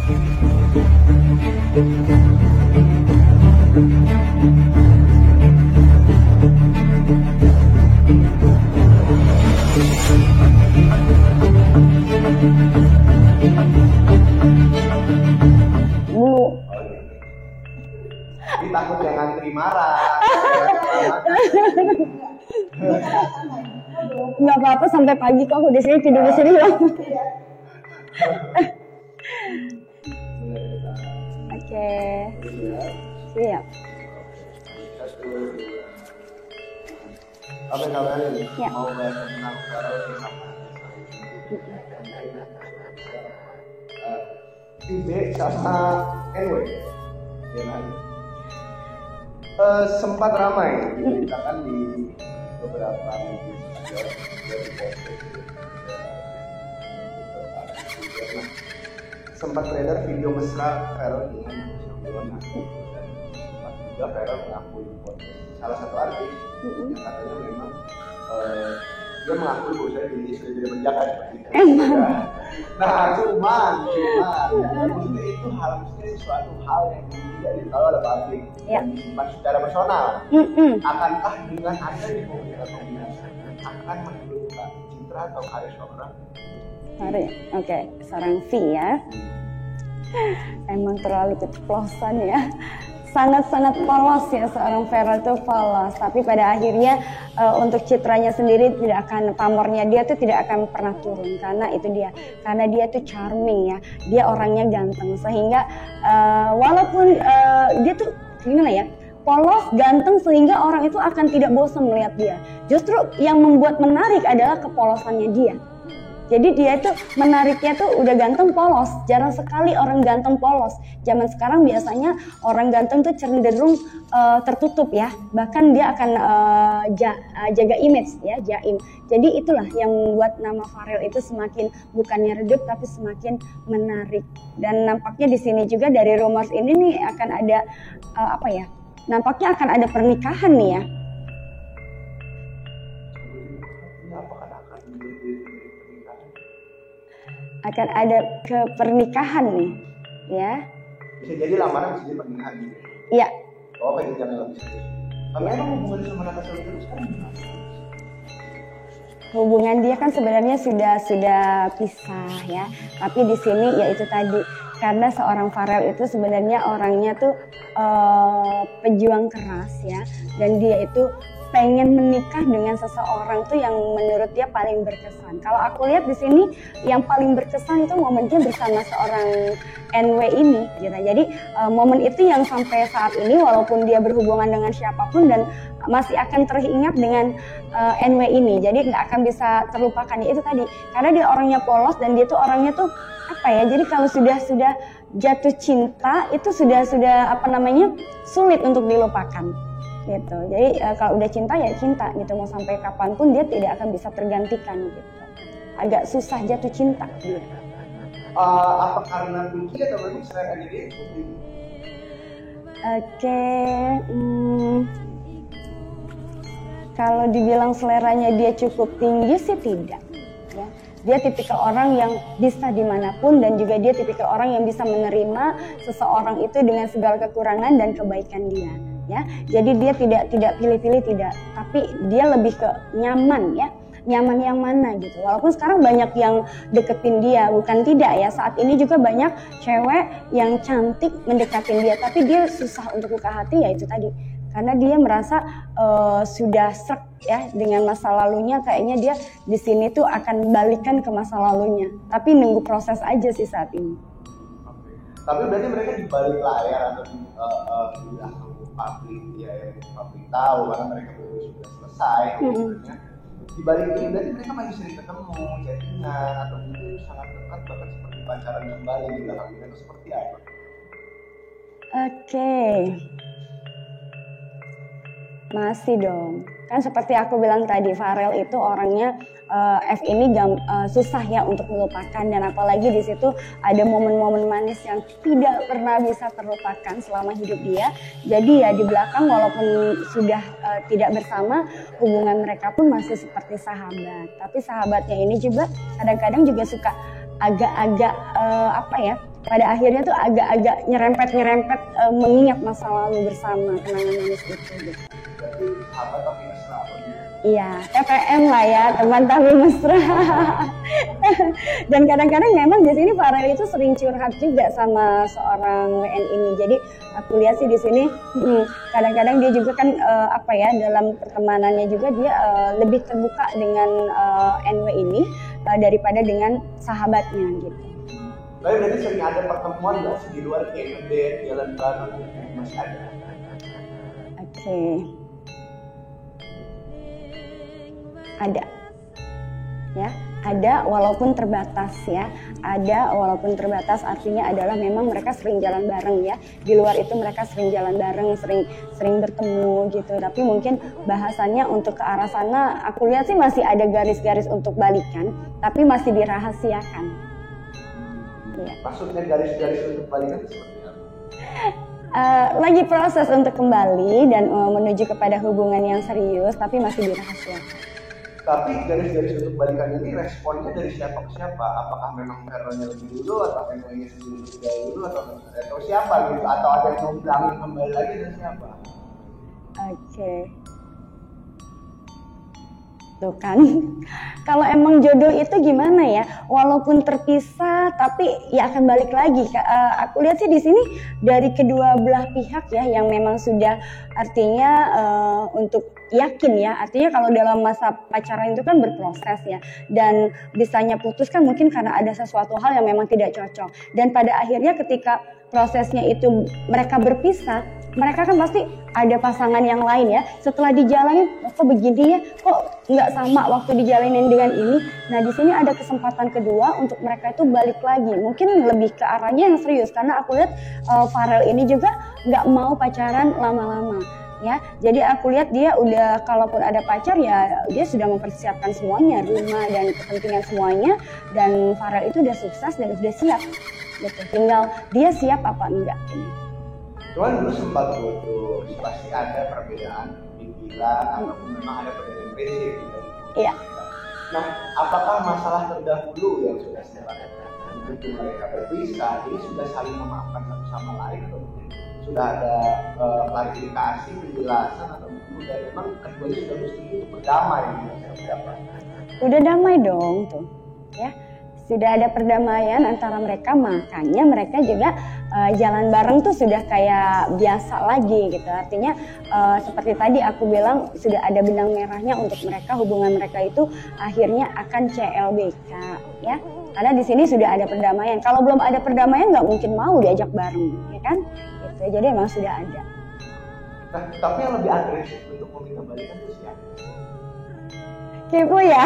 Takut yang ngantri marah. Nggak apa-apa, sampai pagi kok aku di sini, tidur di sini loh. Oke. Siap. Apa kabarnya nih? Ya. Mau bahas tentang IB sama NW. Ya kan? Sempat ramai diberitakan di beberapa media sosial dari sempat beredar video mesra Verel dengan Syamilona. Sempat juga Verel mengakui salah satu artis yang katanya memang dia mengakui bahwa dia sudah tidak menjaga seperti itu. Nah, cuman maksudnya itu suatu hal yang tidak ditahu oleh publik dan disimpan secara personal. Akankah dengan adanya komunikasi akan menurunkan citra atau karya seorang? Oke, seorang V ya. Emang terlalu keceplosan ya. Sangat-sangat polos ya, seorang Verel itu polos. Tapi pada akhirnya untuk citranya sendiri tidak akan, pamornya dia tuh tidak akan pernah turun. Karena itu dia, karena dia tuh charming ya. Dia orangnya ganteng, sehingga walaupun dia tuh gimana ya, polos, ganteng, sehingga orang itu akan tidak bosan melihat dia. Justru yang membuat menarik adalah kepolosannya dia. Jadi dia itu menariknya tuh udah ganteng polos. Jarang sekali orang ganteng polos. Zaman sekarang biasanya orang ganteng tuh cenderung tertutup ya. Bahkan dia akan jaga image ya, jaim. Jadi itulah yang membuat nama Verel itu semakin bukannya redup tapi semakin menarik. Dan nampaknya di sini juga dari rumors ini nih akan ada apa ya? Nampaknya akan ada pernikahan nih ya. Akan ada pernikahan nih, ya. Bisa jadi lamaran, bisa jadi pernikahan juga. Iya. Oh, pengen jangan lebih serius. Tapi emang hubungan sama Natasha Wilona sekarang gimana? Hubungan dia kan sebenarnya sudah pisah ya. Tapi di sini ya itu tadi, karena seorang Verel itu sebenarnya orangnya tuh pejuang keras ya, dan dia itu pengen menikah dengan seseorang tuh yang menurut dia paling berkesan. Kalau aku lihat di sini yang paling berkesan itu momennya bersama seorang NW ini gitu. Jadi momen itu yang sampai saat ini walaupun dia berhubungan dengan siapapun dan masih akan teringat dengan NW ini. Jadi nggak akan bisa terlupakan ya, itu tadi. Karena dia orangnya polos dan dia tuh orangnya tuh apa ya? Jadi kalau sudah jatuh cinta itu sudah apa namanya? Sulit untuk dilupakan. Gitu. Jadi kalau udah cinta ya cinta gitu, mau sampai kapanpun dia tidak akan bisa tergantikan gitu. Agak susah jatuh cinta gitu. Apa karena benci atau memang selera diri? Oke, kalau dibilang seleranya dia cukup tinggi sih tidak ya. Dia tipikal orang yang bisa dimanapun dan juga dia tipikal orang yang bisa menerima seseorang itu dengan segala kekurangan dan kebaikan dia. Ya, jadi dia tidak pilih-pilih, tidak, tapi dia lebih ke nyaman ya, nyaman yang mana gitu. Walaupun sekarang banyak yang deketin dia, bukan tidak ya, saat ini juga banyak cewek yang cantik mendekatin dia, tapi dia susah untuk buka hati ya itu tadi, karena dia merasa sudah srek ya dengan masa lalunya, kayaknya dia di sini tuh akan balikan ke masa lalunya, tapi nunggu proses aja sih saat ini. Tapi berarti mereka di balik layar atau sudah publik ya, publik tahu karena mereka sudah selesai sebenarnya. Di balik itu berarti mereka masih sering ketemu, chattingan atau mungkin sangat dekat bahkan seperti pacaran kembali di belakang itu seperti apa? Oke. Masih dong. Kan seperti aku bilang tadi, Verel itu orangnya F ini susah ya untuk melupakan, dan apalagi di situ ada momen-momen manis yang tidak pernah bisa terlupakan selama hidup dia. Jadi ya di belakang walaupun sudah tidak bersama, hubungan mereka pun masih seperti sahabat. Tapi sahabatnya ini juga kadang-kadang juga suka agak-agak apa ya, pada akhirnya tuh agak-agak nyerempet mengingat masa lalu bersama, kenangan manis itu gitu. Berarti sahabat tapi mesra apa gitu? Iya, TPM lah ya, teman tapi mesra. Dan kadang-kadang memang di sini Farel itu sering curhat juga sama seorang WN ini. Jadi aku lihat sih di sini kadang-kadang dia juga kan dalam pertemanannya juga dia lebih terbuka dengan NW ini daripada dengan sahabatnya gitu. Tapi berarti sering ada pertemuan nggak sih di luar kayak ngedate, jalan bareng gitu, masih ada? Oke. Ada, ya, ada walaupun terbatas ya, ada walaupun terbatas artinya adalah memang mereka sering jalan bareng ya, di luar itu mereka sering jalan bareng, sering bertemu gitu, tapi mungkin bahasannya untuk ke arah sana aku lihat sih masih ada garis-garis untuk balikan, tapi masih dirahasiakan. Ya. Maksudnya garis-garis untuk balikan itu seperti apa? Lagi proses untuk kembali dan menuju kepada hubungan yang serius, tapi masih dirahasiakan. Tapi garis-garis untuk balikan ini responnya dari siapa ke siapa? Apakah memang Ferelnya lebih dulu atau Ferelnya sendiri lebih dulu atau siapa gitu? Atau ada yang mau bilangin kembali lagi dan siapa? Oke. Tuh kan, kalau emang jodoh itu gimana ya? Walaupun terpisah, tapi ya akan balik lagi. Aku lihat sih di sini dari kedua belah pihak ya, yang memang sudah artinya untuk yakin ya. Artinya kalau dalam masa pacaran itu kan berproses ya, dan bisanya putus kan mungkin karena ada sesuatu hal yang memang tidak cocok. Dan pada akhirnya ketika prosesnya itu mereka berpisah, mereka kan pasti ada pasangan yang lain ya. Setelah dijalanin, kok begini ya, kok nggak sama waktu dijalanin dengan ini. Nah di sini ada kesempatan kedua untuk mereka itu balik lagi. Mungkin lebih ke arahnya yang serius, karena aku lihat Farel ini juga nggak mau pacaran lama-lama. Ya, jadi aku lihat dia udah, kalaupun ada pacar ya dia sudah mempersiapkan semuanya, rumah dan kepentingan semuanya, dan Farel itu udah sukses dan udah siap. Gitu. Tinggal dia siap apa enggak ini. Cuman dulu sempat putus, pasti ada perbedaan pikiran ataupun memang ada perbedaan prinsip gitu. Iya. Nah, apakah masalah terdahulu yang sudah selesai itu mereka berpisah, ini sudah saling memaafkan satu sama lain atau mungkin sudah ada klarifikasi, penjelasan atau mungkin udah memang keduanya sudah mesti berdamai gitu? Udah damai dong tuh, ya. Sudah ada perdamaian antara mereka, makanya mereka juga jalan bareng tuh sudah kayak biasa lagi gitu. Artinya seperti tadi aku bilang sudah ada benang merahnya untuk mereka, hubungan mereka itu akhirnya akan CLBK ya. Karena di sini sudah ada perdamaian. Kalau belum ada perdamaian nggak mungkin mau diajak bareng, ya kan? Gitu. Jadi emang sudah ada. Nah, tapi yang lebih agresif untuk meminta balikan itu siapa? Kepo ya.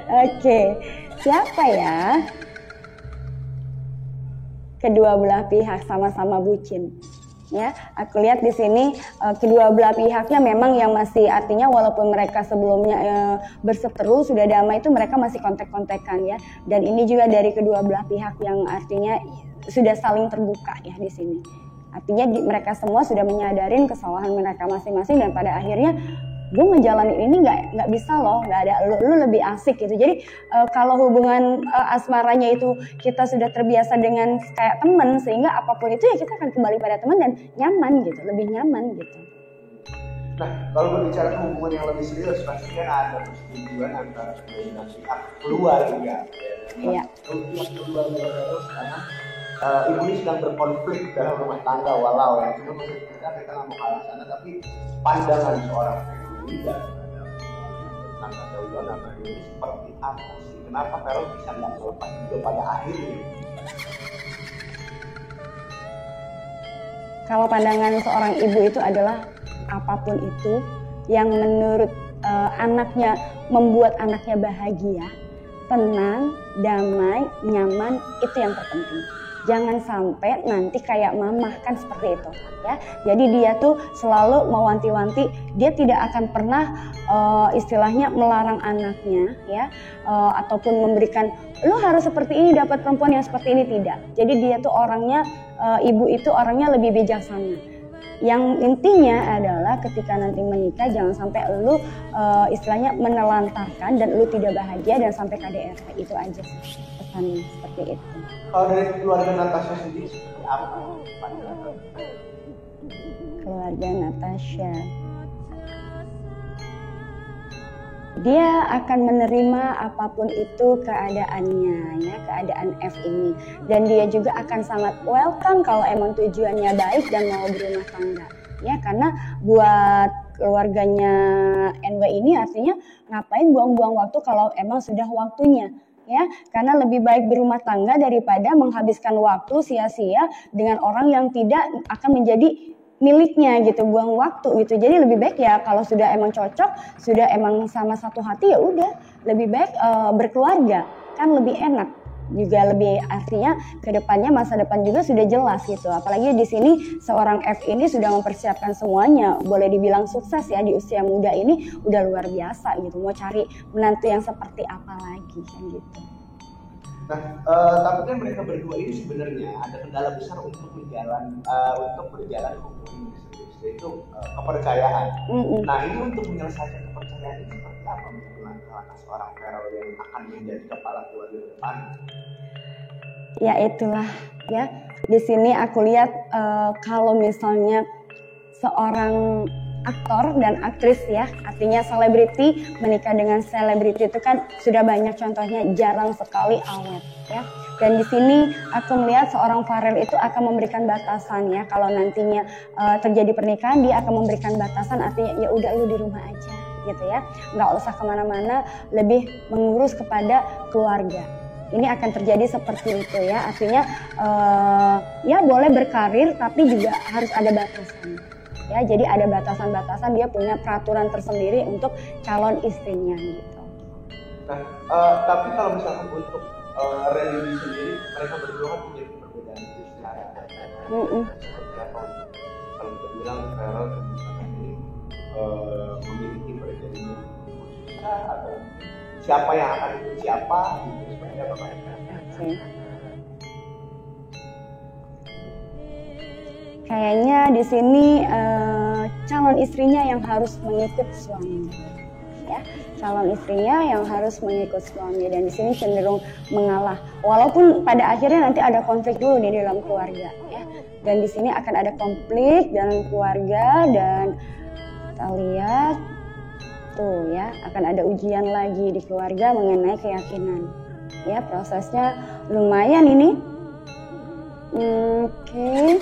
Oke, siapa ya? Kedua belah pihak sama-sama bucin. Ya, aku lihat di sini kedua belah pihaknya memang yang masih, artinya walaupun mereka sebelumnya berseteru sudah damai itu mereka masih kontak-kontakan ya. Dan ini juga dari kedua belah pihak yang artinya sudah saling terbuka ya di sini. Artinya mereka semua sudah menyadarin kesalahan mereka masing-masing dan pada akhirnya gue ngejalanin ini nggak bisa loh, nggak ada lu lebih asik gitu. Jadi kalau hubungan asmaranya itu kita sudah terbiasa dengan kayak teman, sehingga apapun itu ya kita akan kembali pada teman dan nyaman gitu, lebih nyaman gitu. Nah, kalau berbicara hubungan yang lebih serius, pasti kan ada persetujuan antara kedua pihak keluarga. Iya. Keluarga terus karena ibu ini sedang berkonflik dalam rumah tangga, walau ya cuma kita nggak mau kalah sana, tapi pandangan seorang dan tentang keseluruhan apa ini seperti apa sih? Kenapa Ferel bisa nggak melepas juga pada akhirnya? Kalau pandangan seorang ibu itu adalah apapun itu yang menurut anaknya membuat anaknya bahagia, tenang, damai, nyaman, itu yang terpenting. Jangan sampai nanti kayak mamah kan seperti itu ya. Jadi dia tuh selalu mewanti-wanti, dia tidak akan pernah istilahnya melarang anaknya ya, ataupun memberikan lo harus seperti ini, dapat perempuan yang seperti ini, tidak. Jadi dia tuh orangnya, ibu itu orangnya lebih bijaksana. Yang intinya adalah ketika nanti menikah jangan sampai lu istilahnya menelantarkan dan lu tidak bahagia dan sampai KDRT, itu aja sih pesannya. batasannya seperti itu. Kalau dari keluarga Natasha sendiri seperti apa pandangan? Keluarga Natasha, dia akan menerima apapun itu keadaannya, ya, keadaan F ini, dan dia juga akan sangat welcome kalau emang tujuannya baik dan mau berumah tangga, ya, karena buat keluarganya NW ini artinya ngapain buang-buang waktu kalau emang sudah waktunya, ya, karena lebih baik berumah tangga daripada menghabiskan waktu sia-sia dengan orang yang tidak akan menjadi miliknya gitu, buang waktu gitu. Jadi lebih baik ya kalau sudah emang cocok, sudah emang sama satu hati, ya udah lebih baik berkeluarga, kan lebih enak, juga lebih artinya kedepannya masa depan juga sudah jelas gitu. Apalagi di sini seorang F ini sudah mempersiapkan semuanya, boleh dibilang sukses ya di usia muda ini, udah luar biasa gitu. Mau cari menantu yang seperti apa lagi kan gitu. Nah, tapi kan mereka berdua ini sebenarnya ada kendala besar untuk berjalan hubungan yaitu kepercayaan. Nah, ini untuk menyelesaikan kepercayaan ini seperti apa untuk langkah seorang Farel yang akan menjadi kepala keluarga ke depan? Ya itulah ya. Di sini aku lihat kalau misalnya seorang aktor dan aktris ya, artinya selebriti menikah dengan selebriti itu kan sudah banyak contohnya, jarang sekali awet ya. Dan di sini aku melihat seorang Farel itu akan memberikan batasan ya, kalau nantinya terjadi pernikahan dia akan memberikan batasan, artinya ya udah lu di rumah aja gitu ya, nggak usah kemana-mana, lebih mengurus kepada keluarga. Ini akan terjadi seperti itu ya, artinya ya boleh berkarir tapi juga harus ada batasan. Ya, jadi ada batasan-batasan, dia punya peraturan tersendiri untuk calon istrinya gitu. Nah, tapi kalau misalkan untuk religi sendiri, mereka berdua kan punya perbedaan istilah. Seperti apa? Kalau kita bilang Farel misalkan ini memiliki perjanjian atau siapa yang akan ikut siapa, gitu, seperti apa Pak? Kayaknya di sini calon istrinya yang harus mengikut suami, ya, calon istrinya yang harus mengikut suami, dan di sini cenderung mengalah. Walaupun pada akhirnya nanti ada konflik dulu di dalam keluarga, ya, dan di sini akan ada konflik dalam keluarga, dan kita lihat tuh ya, akan ada ujian lagi di keluarga mengenai keyakinan, ya, prosesnya lumayan ini. Oke.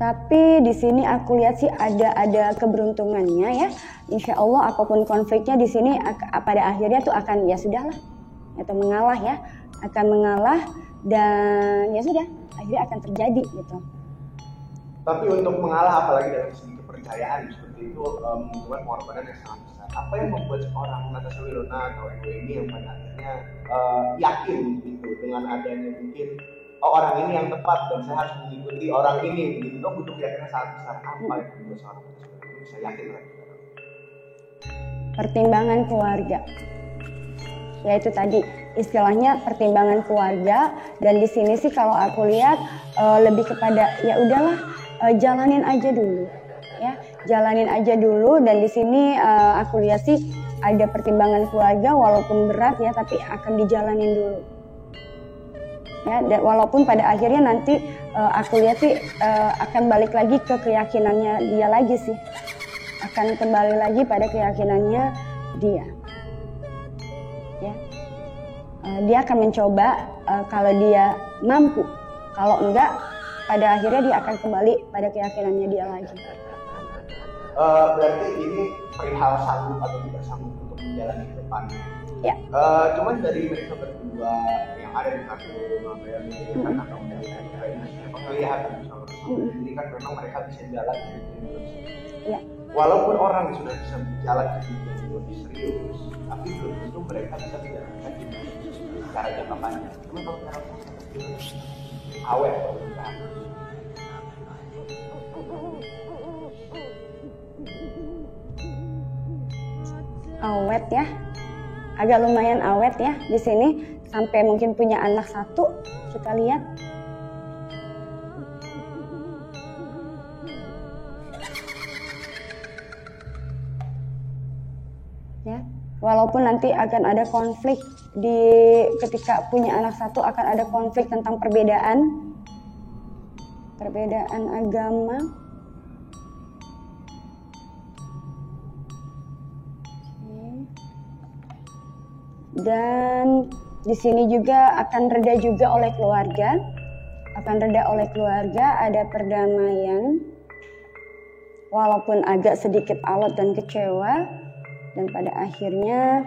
Tapi di sini aku lihat sih ada keberuntungannya ya. Insya Allah apapun konfliknya di sini pada akhirnya tuh akan ya sudahlah, atau mengalah ya, akan mengalah, dan ya sudah akhirnya akan terjadi gitu. Tapi untuk mengalah apalagi dalam segi kepercayaan seperti itu membuat pengorbanan yang sangat besar. Apa yang membuat seorang Natasha Wilona atau ini yang pada akhirnya yakin gitu dengan adanya mungkin orang ini yang tepat dan saya harus mengikuti orang ini gitu, butuh keyakinan sangat besar. Apa yang membuat seorang bisa yakin lagi? Pertimbangan keluarga, yaitu tadi istilahnya pertimbangan keluarga. Dan di sini sih kalau aku lihat lebih kepada ya udahlah, jalanin aja dulu ya, jalanin aja dulu. Dan di sini aku lihat sih ada pertimbangan keluarga, walaupun berat ya, tapi akan dijalanin dulu. Ya, walaupun pada akhirnya nanti aku lihat sih akan balik lagi ke keyakinannya dia lagi sih, akan kembali lagi pada keyakinannya dia. Ya, dia akan mencoba kalau dia mampu, kalau enggak pada akhirnya dia akan kembali pada keyakinannya dia lagi. Berarti ini perihal sanggup atau tidak sanggup untuk menjalani ke depan. Ya. Cuman dari mereka berdua yang ada di satu Farel ini kan atau penglihatan ini kan memang mereka bisa jalan Ya. Walaupun orang sudah bisa berjalan ke lebih serius, tapi belum tentu mereka bisa menjalankan secara jangka panjang. Cuma kalau secara awet pernikahan. Awet ya, agak lumayan awet ya di sini, sampai mungkin punya anak satu. Kita lihat. Ya, walaupun nanti akan ada konflik ketika punya anak satu akan ada konflik tentang perbedaan agama. Dan di sini juga akan reda juga oleh keluarga. Ada perdamaian. Walaupun agak sedikit alot dan kecewa, dan pada akhirnya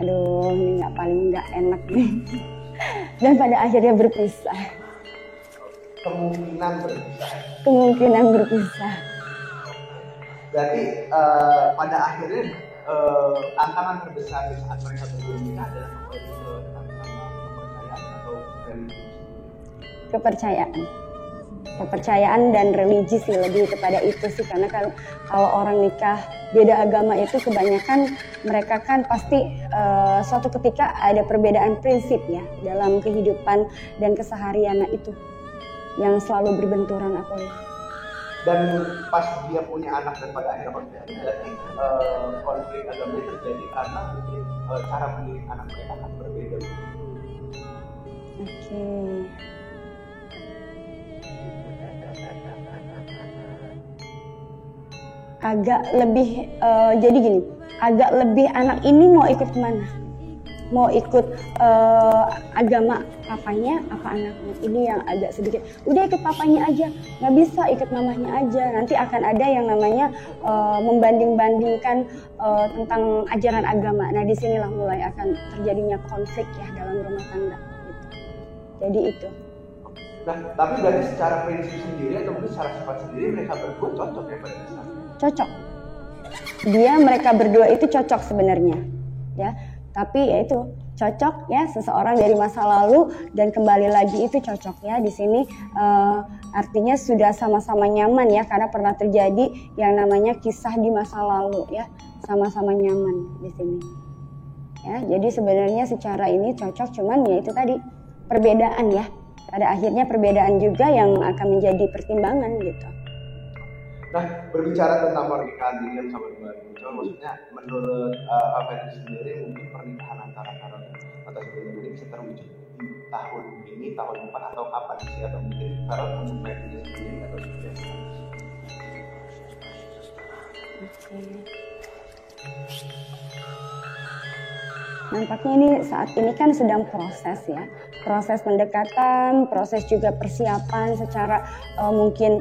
ini paling nggak enak nih. Dan pada akhirnya berpisah. Kemungkinan berpisah. Berarti pada akhirnya tantangan terbesar di saat mereka berpisah adalah kepercayaan dan religi sih, lebih kepada itu sih, karena kan kalau orang nikah beda agama itu kebanyakan mereka kan pasti suatu ketika ada perbedaan prinsip ya dalam kehidupan dan keseharian, itu yang selalu berbenturan aku lihat. Dan pas dia punya anak dan pada akhirnya berarti konflik agama itu terjadi karena mungkin cara mendidik anak mereka akan berbeda. Oke. Agak lebih jadi gini, agak lebih anak ini mau ikut kemana? Mau ikut agama papanya apa anaknya? Ini yang agak sedikit, udah ikut papanya aja, nggak bisa ikut mamanya aja. Nanti akan ada yang namanya membanding-bandingkan tentang ajaran agama. Nah, disinilah mulai akan terjadinya konflik ya dalam rumah tangga. Gitu. Jadi itu. Nah, tapi berarti secara prinsip sendiri atau mungkin secara sifat sendiri mereka berdua cocok ya pada dasarnya? Cocok. Mereka berdua itu cocok sebenarnya, ya. Tapi ya itu cocok ya, seseorang dari masa lalu dan kembali lagi itu cocok ya. Di sini artinya sudah sama-sama nyaman ya, karena pernah terjadi yang namanya kisah di masa lalu ya, sama-sama nyaman di sini. Ya, jadi sebenarnya secara ini cocok, cuman ya itu tadi perbedaan ya. Pada akhirnya perbedaan juga yang akan menjadi pertimbangan gitu. Nah, berbicara tentang pernikahan William sama Mbak Muncul, maksudnya menurut Afeni sendiri mungkin pernikahan antara Carol atau William ini bisa terwujud di tahun ini, tahun depan atau kapan sih? Atau mungkin Carol untuk Feni sendiri atau seperti apa? Nampaknya ini saat ini kan sedang proses ya, proses pendekatan, proses juga persiapan secara mungkin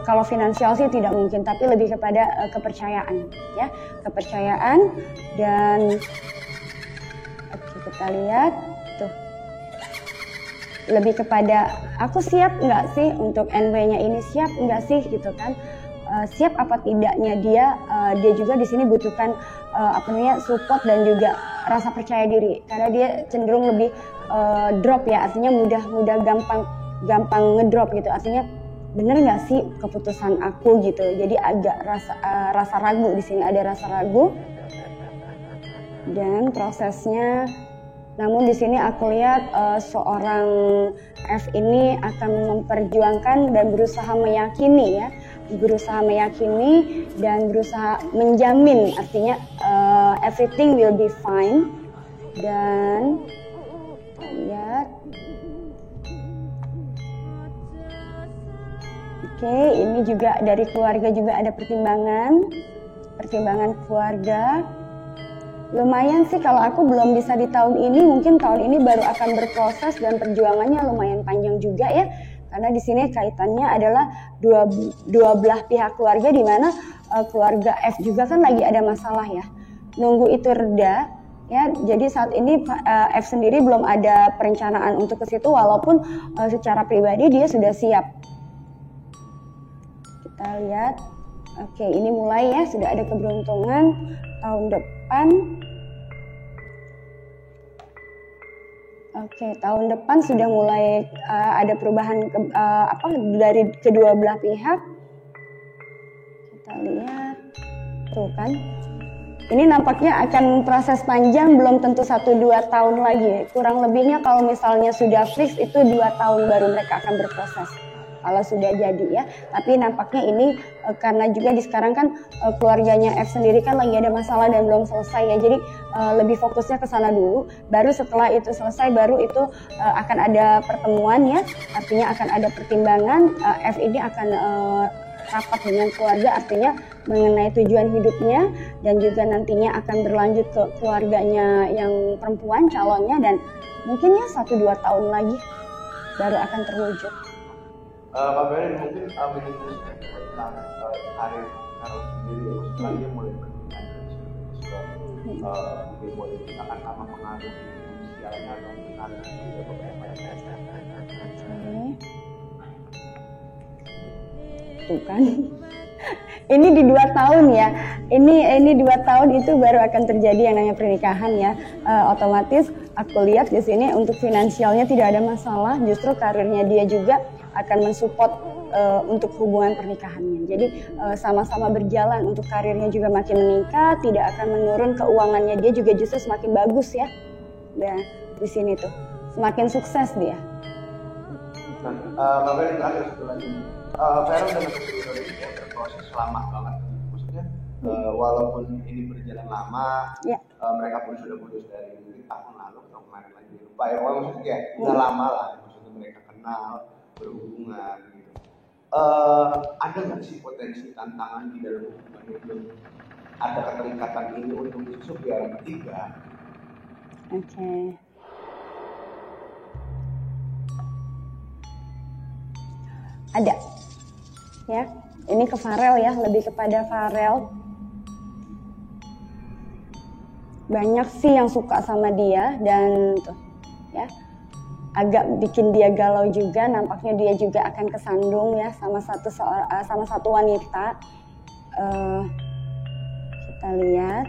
kalau finansial sih tidak mungkin, tapi lebih kepada kepercayaan ya, kepercayaan. Dan kita lihat tuh lebih kepada aku siap nggak sih untuk NW-nya ini, siap nggak sih gitu kan. Siap apa tidaknya dia juga di sini butuhkan support dan juga rasa percaya diri, karena dia cenderung lebih drop ya, artinya mudah gampang ngedrop gitu, artinya bener nggak sih keputusan aku gitu. Jadi agak rasa ragu, di sini ada rasa ragu dan prosesnya. Namun di sini aku lihat seorang F ini akan memperjuangkan dan berusaha meyakini dan berusaha menjamin, artinya everything will be fine. Dan lihat, oke, ini juga dari keluarga juga ada pertimbangan keluarga. Lumayan sih, kalau aku belum bisa di tahun ini, mungkin tahun ini baru akan berproses dan perjuangannya lumayan panjang juga ya. Karena di sini kaitannya adalah dua belah pihak keluarga, di mana keluarga F juga kan lagi ada masalah ya. Nunggu itu reda ya. Jadi saat ini F sendiri belum ada perencanaan untuk ke situ, walaupun secara pribadi dia sudah siap. Kita lihat. Oke, ini mulai ya, sudah ada keberuntungan tahun depan. Oke, tahun depan sudah mulai ada perubahan dari kedua belah pihak. Kita lihat, tuh kan. Ini nampaknya akan proses panjang, belum tentu 1-2 tahun lagi. Kurang lebihnya kalau misalnya sudah fix itu 2 tahun baru mereka akan berproses. kalau sudah jadi ya. Tapi nampaknya ini karena juga di sekarang kan keluarganya F sendiri kan lagi ada masalah dan belum selesai ya. Jadi lebih fokusnya ke sana dulu. Baru setelah itu selesai baru itu akan ada pertemuan ya. Artinya akan ada pertimbangan. F ini akan rapat dengan keluarga, artinya mengenai tujuan hidupnya dan juga nantinya akan berlanjut ke keluarganya yang perempuan calonnya, dan mungkin ya 1-2 tahun lagi baru akan terwujud. Pak Berin mungkin tentang karir Carol sendiri, maksudnya dia mulai berpindah dia mulai akan sama mengaruhi usianya atau mengaruhi Tuh kan. Ini di 2 tahun ya. Ini 2 tahun itu baru akan terjadi yang namanya pernikahan ya. Otomatis aku lihat di sini untuk finansialnya tidak ada masalah. Justru karirnya dia juga akan mensupport untuk hubungan pernikahannya. Jadi sama-sama berjalan, untuk karirnya juga makin meningkat, tidak akan menurun, keuangannya dia juga justru semakin bagus ya. Dan di sini tuh semakin sukses dia. Nah, Mbak Berin terakhir satu lagi. Vero dan Indonesia berproses lama banget. Maksudnya walaupun ini berjalan lama, mereka pun sudah putus dari tahun lalu atau kemarin lagi lupa ya. Maksudnya udah lama lah. Maksudnya mereka kenal, berhubungan gitu. Ada nggak sih potensi tantangan di dalam hubungan itu? Ada keterikatan ini untuk masuk di orang ketiga? Oke. Ada. Ya, ini ke Farel ya, lebih kepada Farel. Banyak sih yang suka sama dia dan tuh ya, agak bikin dia galau juga. Nampaknya dia juga akan kesandung ya sama satu wanita. Kita lihat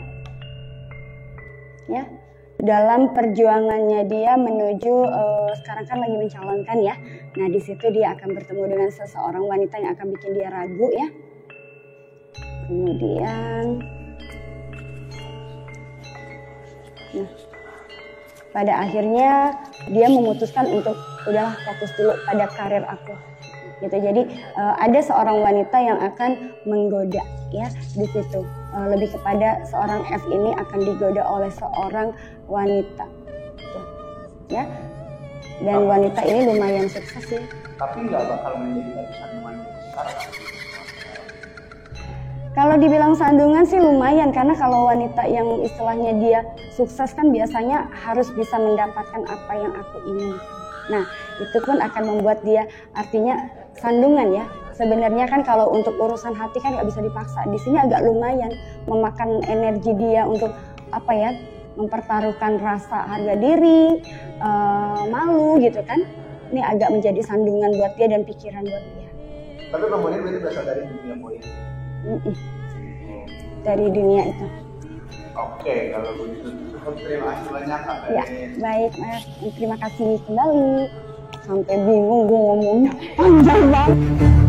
ya, dalam perjuangannya dia menuju sekarang kan lagi mencalonkan ya. Nah di situ dia akan bertemu dengan seseorang wanita yang akan bikin dia ragu ya. Kemudian, nah, pada akhirnya dia memutuskan untuk udahlah fokus dulu pada karir aku. Gitu. Jadi ada seorang wanita yang akan menggoda ya di situ. Lebih kepada seorang F ini akan digoda oleh seorang wanita. Gitu. Ya. Dan wanita ini lumayan sukses ya. Tapi nggak bakal menjadi sandungan besar. Kalau dibilang sandungan sih lumayan, karena kalau wanita yang istilahnya dia sukses kan biasanya harus bisa mendapatkan apa yang aku inginkan. Nah itu pun akan membuat dia artinya sandungan ya. Sebenarnya kan kalau untuk urusan hati kan nggak bisa dipaksa. Di sini agak lumayan memakan energi dia untuk apa ya, mempertaruhkan rasa harga diri, malu gitu kan. Ini agak menjadi sandungan buat dia dan pikiran buat dia. Tapi kemudian itu berasal dari dunia politik. Dari dunia itu. Oke, kalau begitu terima kasih banyak Kak. Ya, baik Mas. Terima kasih kembali. Sampai bingung gue ngomongnya panjang banget.